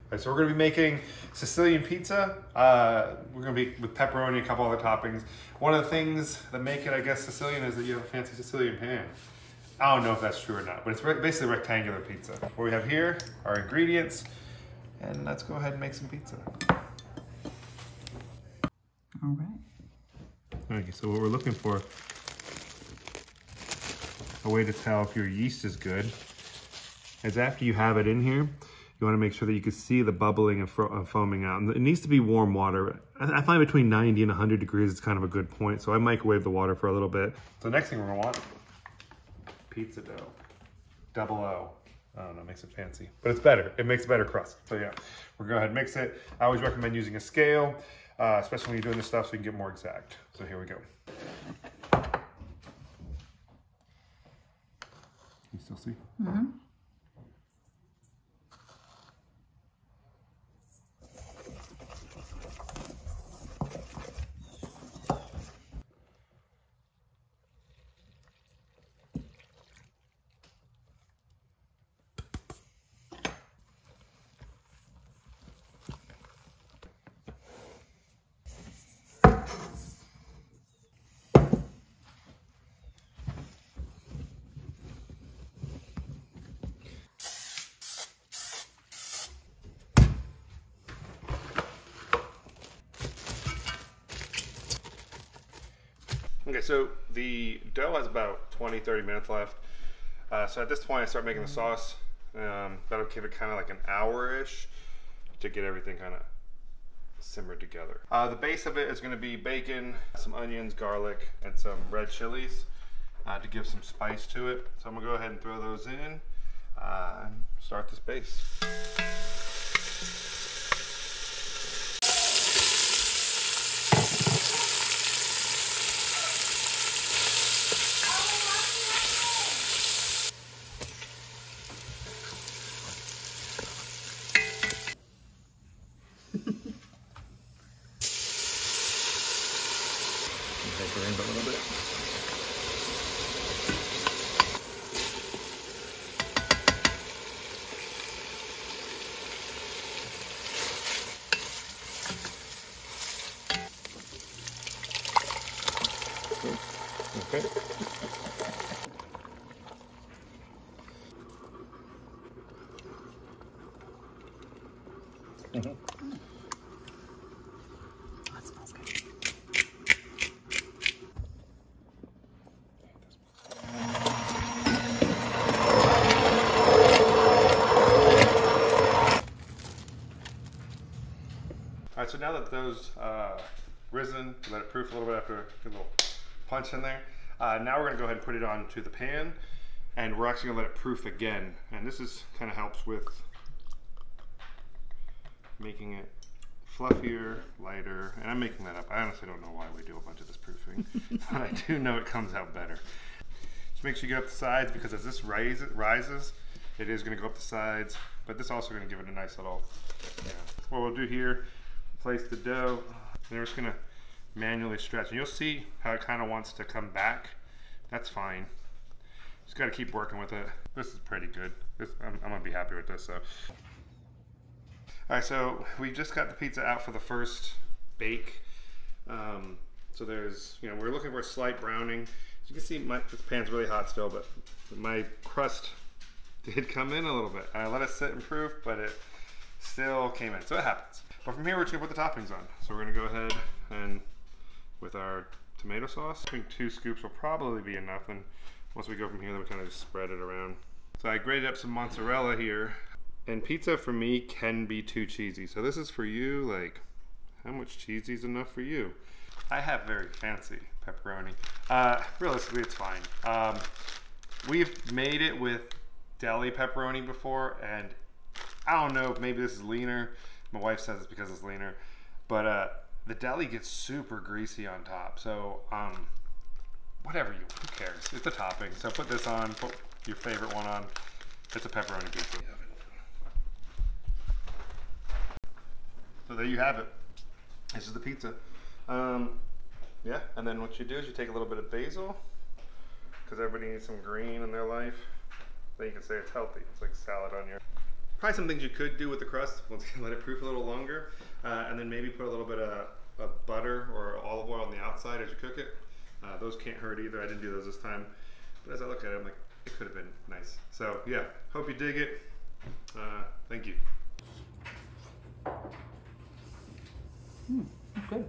Right, so we're gonna be making Sicilian pizza. We're gonna be with pepperoni, a couple other toppings. One of the things that make it, I guess, Sicilian is that you have a fancy Sicilian pan. I don't know if that's true or not, but it's basically rectangular pizza. What we have here are ingredients, and let's go ahead and make some pizza. All right. Okay, so what we're looking for, a way to tell if your yeast is good, is after you have it in here, you want to make sure that you can see the bubbling and foaming out. And it needs to be warm water. I find between 90 and 100 degrees is kind of a good point, so I microwave the water for a little bit. So next thing we're gonna want, pizza dough. Double O. I don't know, it makes it fancy. But it's better, it makes a better crust. So yeah, we're gonna go ahead and mix it. I always recommend using a scale, especially when you're doing this stuff so you can get more exact. So here we go. You still see? Mm-hmm. Okay, so the dough has about 20-30 minutes left. So at this point I start making the sauce. That'll give it kind of like an hour-ish to get everything kind of simmered together. The base of it is going to be bacon, some onions, garlic, and some red chilies to give some spice to it. So I'm going to go ahead and throw those in and start this base. A little bit. Okay. Mm-hmm. That smells good. All right, so now that those risen, let it proof a little bit after a little punch in there. Now we're gonna go ahead and put it onto the pan, and we're actually gonna let it proof again. And this is kind of helps with making it fluffier, lighter, and I'm making that up. I honestly don't know why we do a bunch of this proofing, but I do know it comes out better. Just make sure you get up the sides, because as this rises, it is gonna go up the sides, but this also gonna give it a nice little, yeah. What we'll do here, place the dough, and we're just gonna manually stretch. And you'll see how it kind of wants to come back. That's fine. Just gotta keep working with it. This is pretty good. I'm gonna be happy with this. So. All right, so we just got the pizza out for the first bake. So there's, we're looking for a slight browning. As you can see, this pan's really hot still, but my crust did come in a little bit. I let it sit and proof, but it still came in, so it happens. But from here, we're just gonna put the toppings on. So we're gonna go ahead and with our tomato sauce, I think 2 scoops will probably be enough. And once we go from here, then we kind of just spread it around. So I grated up some mozzarella here. And pizza for me can be too cheesy. So this is for you, like, how much cheesy is enough for you? I have very fancy pepperoni. Realistically, it's fine. We've made it with deli pepperoni before, and I don't know if maybe this is leaner. My wife says it's because it's leaner, but the deli gets super greasy on top. So whatever who cares? It's a topping. So put this on, put your favorite one on. It's a pepperoni pizza. So there you have it. This is the pizza. Yeah, and then what you do is you take a little bit of basil, because everybody needs some green in their life. Then you can say it's healthy. It's like salad on your Probably some things you could do with the crust. Once you let it proof a little longer, and then maybe put a little bit of butter or olive oil on the outside as you cook it. Those can't hurt either. I didn't do those this time, but as I look at it, I'm like, it could have been nice. So yeah, hope you dig it. Thank you. Good.